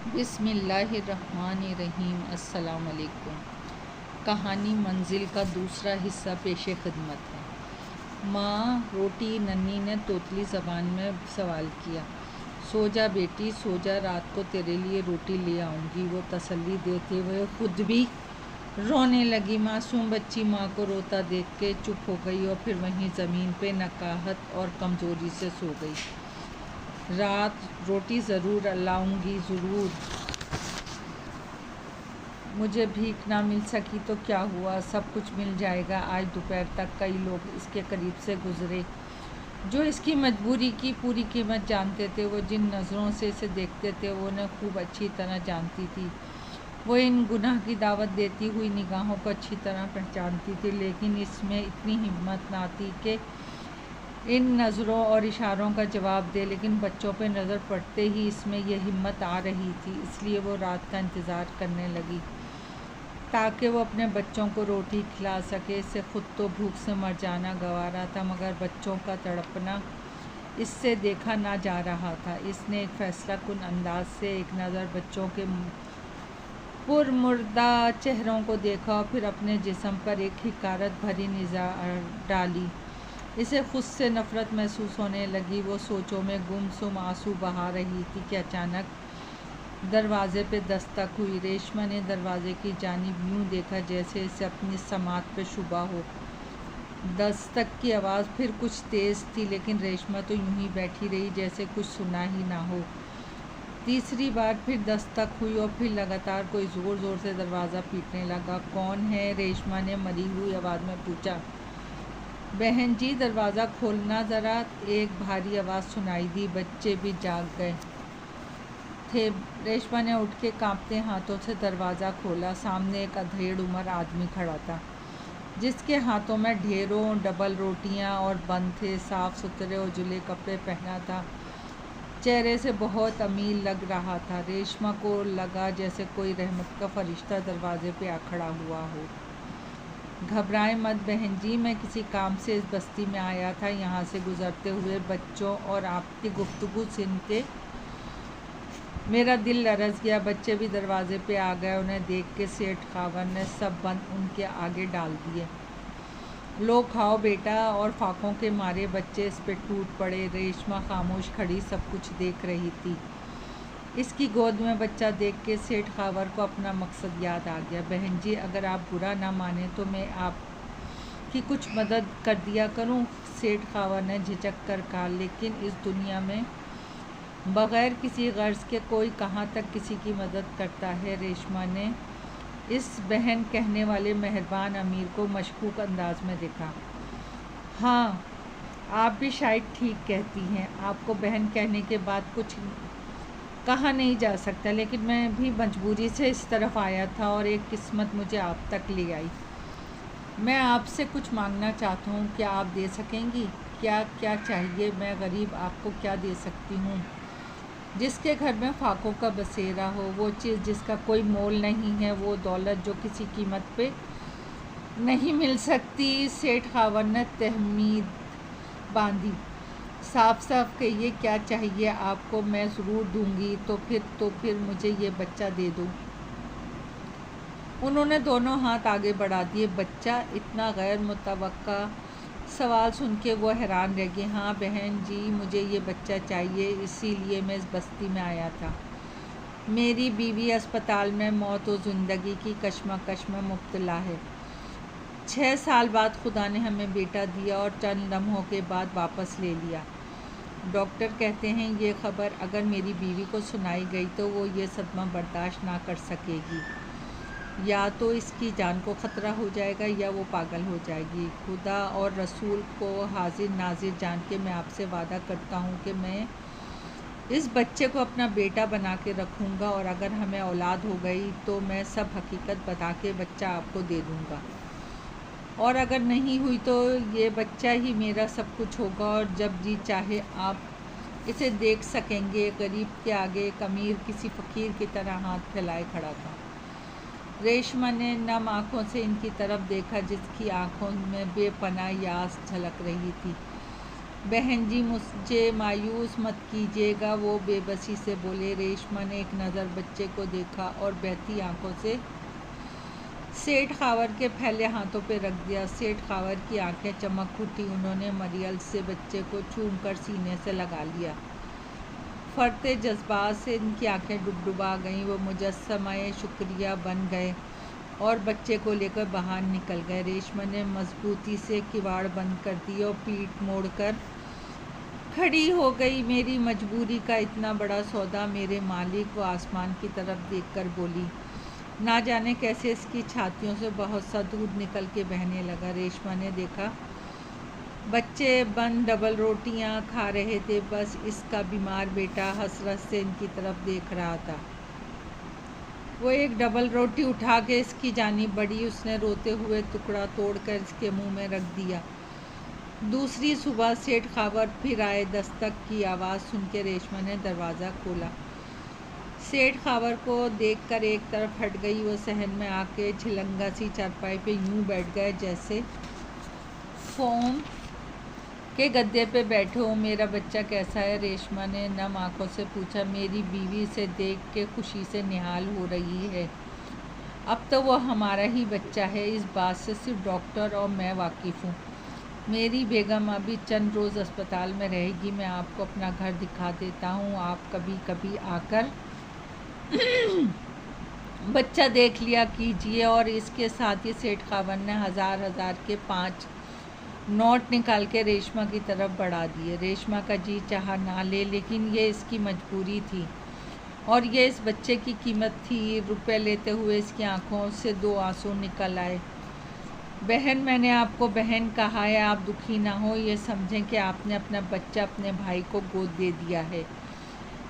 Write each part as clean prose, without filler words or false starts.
बिस्मिल्लाहिर्रहमानिर्रहीम। अस्सलाम वालेकुम। कहानी मंजिल का दूसरा हिस्सा पेशे खिदमत है। माँ रोटी नन्ही ने तोतली ज़बान में सवाल किया। सो जा बेटी, सो जा, रात को तेरे लिए रोटी ले आऊँगी, वो तसल्ली देते हुए खुद भी रोने लगी। मासूम बच्ची माँ को रोता देख के चुप हो गई और फिर वहीं ज़मीन पे नकाहत और कमज़ोरी से सो गई। रात रोटी ज़रूर लाऊंगी, ज़रूर। मुझे भीख ना मिल सकी तो क्या हुआ, सब कुछ मिल जाएगा। आज दोपहर तक कई लोग इसके करीब से गुजरे जो इसकी मजबूरी की पूरी कीमत जानते थे। वो जिन नज़रों से इसे देखते थे वो उन्हें खूब अच्छी तरह जानती थी। वो इन गुनाह की दावत देती हुई निगाहों को अच्छी तरह पहचानती थी, लेकिन इसमें इतनी हिम्मत ना थी कि इन नज़रों और इशारों का जवाब दे। लेकिन बच्चों पे नज़र पड़ते ही इसमें यह हिम्मत आ रही थी। इसलिए वो रात का इंतज़ार करने लगी ताकि वो अपने बच्चों को रोटी खिला सके। इससे ख़ुद तो भूख से मर जाना गवारा था, मगर बच्चों का तड़पना इससे देखा ना जा रहा था। इसने एक फैसला कुन अंदाज से एक नज़र बच्चों के पुरमुर्दा चेहरों को देखा और फिर अपने जिस्म पर एक हिकारत भरी निगाह डाली। इसे खुद से नफ़रत महसूस होने लगी। वो सोचों में गुमसुम आंसू बहा रही थी कि अचानक दरवाज़े पे दस्तक हुई। रेशमा ने दरवाज़े की जानिब यूँ देखा जैसे इसे अपनी समात पे शुबा हो। दस्तक की आवाज़ फिर कुछ तेज़ थी, लेकिन रेशमा तो यूँ ही बैठी रही जैसे कुछ सुना ही ना हो। तीसरी बार फिर दस्तक हुई और फिर लगातार कोई ज़ोर ज़ोर से दरवाज़ा पीटने लगा। कौन है? रेशमा ने मरी हुई आवाज़ में पूछा। बहन जी, दरवाज़ा खोलना ज़रा, एक भारी आवाज़ सुनाई दी। बच्चे भी जाग गए थे। रेशमा ने उठ के कांपते हाथों से दरवाज़ा खोला। सामने एक अधेड़ उम्र आदमी खड़ा था जिसके हाथों में ढेरों डबल रोटियां और बंद थे। साफ़ सुथरे उजले कपड़े पहना था, चेहरे से बहुत अमीर लग रहा था। रेशमा को लगा जैसे कोई रहमत का फरिश्ता दरवाजे पे आ खड़ा हुआ हो। घबराएं मत बहन जी, मैं किसी काम से इस बस्ती में आया था। यहाँ से गुज़रते हुए बच्चों और आपकी गुफ्तगू सुन के मेरा दिल लरज़ गया। बच्चे भी दरवाजे पे आ गए। उन्हें देख के सेठ खावर ने सब बंद उनके आगे डाल दिए। लो खाओ बेटा, और फाकों के मारे बच्चे इस पे टूट पड़े। रेशमा खामोश खड़ी सब कुछ देख रही थी। इसकी गोद में बच्चा देख के सेठ खावर को अपना मकसद याद आ गया। बहन जी, अगर आप बुरा ना माने तो मैं आपकी कुछ मदद कर दिया करूं। सेठ खावर ने झिझक कर कहा। लेकिन इस दुनिया में बग़ैर किसी गर्ज के कोई कहाँ तक किसी की मदद करता है? रेशमा ने इस बहन कहने वाले मेहरबान अमीर को मशकूक अंदाज में देखा। हाँ, आप भी शायद ठीक कहती हैं। आपको बहन कहने के बाद कुछ कहा नहीं जा सकता, लेकिन मैं भी मजबूरी से इस तरफ आया था और एक किस्मत मुझे आप तक ले आई। मैं आपसे कुछ मांगना चाहता हूँ, क्या आप दे सकेंगी? क्या क्या चाहिए? मैं गरीब आपको क्या दे सकती हूँ? जिसके घर में फाकों का बसेरा हो, वो चीज़ जिसका कोई मोल नहीं है, वो दौलत जो किसी कीमत पे नहीं मिल सकती। सेठ खावर ने तहमीद बांधी। साफ साफ कहिए क्या चाहिए आपको, मैं ज़रूर दूंगी। तो फिर मुझे ये बच्चा दे दो। उन्होंने दोनों हाथ आगे बढ़ा दिए। बच्चा? इतना गैर मुतवक्का सवाल सुन के वो हैरान रह गई। हाँ बहन जी, मुझे ये बच्चा चाहिए, इसीलिए मैं इस बस्ती में आया था। मेरी बीवी अस्पताल में मौत और ज़िंदगी की कशमकश में मुब्तला है। 6 साल बाद खुदा ने हमें बेटा दिया और चंद लम्हों के बाद वापस ले लिया। डॉक्टर कहते हैं ये ख़बर अगर मेरी बीवी को सुनाई गई तो वो ये सदमा बर्दाश्त ना कर सकेगी। या तो इसकी जान को ख़तरा हो जाएगा या वो पागल हो जाएगी। खुदा और रसूल को हाजिर नाजिर जान के मैं आपसे वादा करता हूँ कि मैं इस बच्चे को अपना बेटा बना के रखूँगा, और अगर हमें औलाद हो गई तो मैं सब हकीकत बता के बच्चा आपको दे दूँगा, और अगर नहीं हुई तो ये बच्चा ही मेरा सब कुछ होगा और जब जी चाहे आप इसे देख सकेंगे। गरीब के आगे एक अमीर किसी फ़कीर की तरह हाथ फैलाए खड़ा था। रेशमा ने नम आँखों से इनकी तरफ देखा, जिसकी आँखों में बेपनाह यास झलक रही थी। बहन जी मुझे मायूस मत कीजिएगा, वो बेबसी से बोले। रेशमा ने एक नज़र बच्चे को देखा और बहती आंखों से सेठ खावर के फैले हाथों पे रख दिया। सेठ खावर की आंखें चमक उठी। उन्होंने मरियल से बच्चे को चूमकर सीने से लगा लिया। फरते जज्बात से इनकी आंखें डुबडुबा गईं। वो मुजस्समाए शुक्रिया बन गए और बच्चे को लेकर बाहर निकल गए। रेशमा ने मजबूती से किवाड़ बंद कर दी और पीठ मोड़कर खड़ी हो गई। मेरी मजबूरी का इतना बड़ा सौदा, मेरे मालिक। वो आसमान की तरफ देखकर बोली। ना जाने कैसे इसकी छातियों से बहुत सा दूध निकल के बहने लगा। रेशमा ने देखा बच्चे बंद डबल रोटियां खा रहे थे। बस इसका बीमार बेटा हसरत से इनकी तरफ देख रहा था। वो एक डबल रोटी उठा के इसकी जानिब बढ़ी। उसने रोते हुए टुकड़ा तोड़कर इसके मुंह में रख दिया। दूसरी सुबह सेठ खावर फिर आए। दस्तक की आवाज़ सुन के रेशमा ने दरवाज़ा खोला। सेठ खावर को देखकर एक तरफ हट गई। वो सहन में आके झिलंगा सी चारपाई पे यूं बैठ गए जैसे फोम के गद्दे पे बैठे हो। मेरा बच्चा कैसा है? रेशमा ने नम आंखों से पूछा। मेरी बीवी इसे देख के खुशी से निहाल हो रही है। अब तो वो हमारा ही बच्चा है, इस बात से सिर्फ डॉक्टर और मैं वाकिफ़ हूँ। मेरी बेगम अभी चंद रोज़ अस्पताल में रहेगी। मैं आपको अपना घर दिखा देता हूँ, आप कभी कभी आकर बच्चा देख लिया कीजिए। और इसके साथ ही सेठ खावर ने हज़ार के 5 नोट निकाल के रेशमा की तरफ बढ़ा दिए। रेशमा का जी चाहा ना ले, लेकिन ये इसकी मजबूरी थी और ये इस बच्चे की कीमत थी। रुपए लेते हुए इसकी आंखों से 2 आंसू निकल आए। बहन, मैंने आपको बहन कहा है, आप दुखी ना हो। ये समझें कि आपने अपना बच्चा अपने भाई को गोद दे दिया है।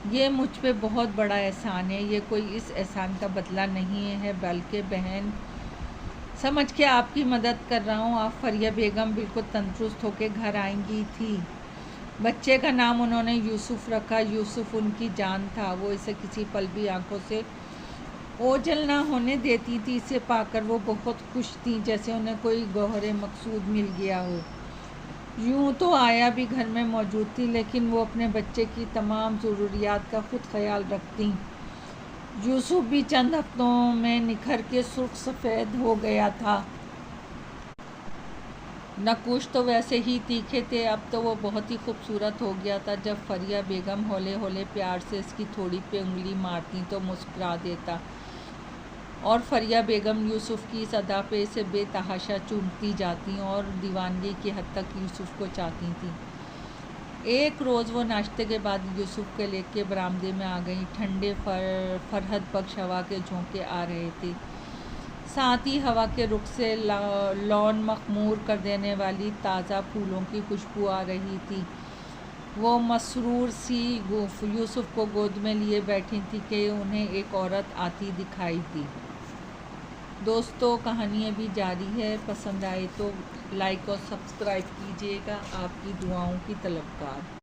ये मुझ पे बहुत बड़ा एहसान है। ये कोई इस एहसान का बदला नहीं है, बल्कि बहन समझ के आपकी मदद कर रहा हूँ। आप फरिया बेगम बिल्कुल तंदुरुस्त होकर घर आएंगी थी। बच्चे का नाम उन्होंने यूसुफ रखा। यूसुफ उनकी जान था। वो इसे किसी पल भी आंखों से ओझल ना होने देती थी। इसे पाकर वो बहुत खुश थी, जैसे उन्हें कोई गौहरे मकसूद मिल गया हो। यूँ तो आया भी घर में मौजूद थी, लेकिन वो अपने बच्चे की तमाम ज़रूरियात का खुद ख्याल रखती। यूसुफ भी चंद हफ्तों में निखर के सुर्ख सफ़ेद हो गया था। नकुश तो वैसे ही तीखे थे, अब तो वो बहुत ही खूबसूरत हो गया था। जब फरिया बेगम हौले हौले प्यार से इसकी थोड़ी पे उंगली मारती तो मुस्कुरा देता और फरिया बेगम यूसुफ की सदा पे इसे बेतहाशा चूमती जाती और दीवानगी की हद तक यूसुफ को चाहती थी। एक रोज़ वो नाश्ते के बाद यूसुफ के लेके बरामदे में आ गई। ठंडे फरहद बख्श हवा के झोंके आ रहे थे। साथ ही हवा के रुख से लॉन मखमूर कर देने वाली ताज़ा फूलों की खुशबू आ रही थी। वो मसरूर सी यूसुफ को गोद में लिए बैठी थी कि उन्हें एक औरत आती दिखाई दी। दोस्तों, कहानी अभी जारी है। पसंद आए तो लाइक और सब्सक्राइब कीजिएगा। आपकी दुआओं की तलबगार।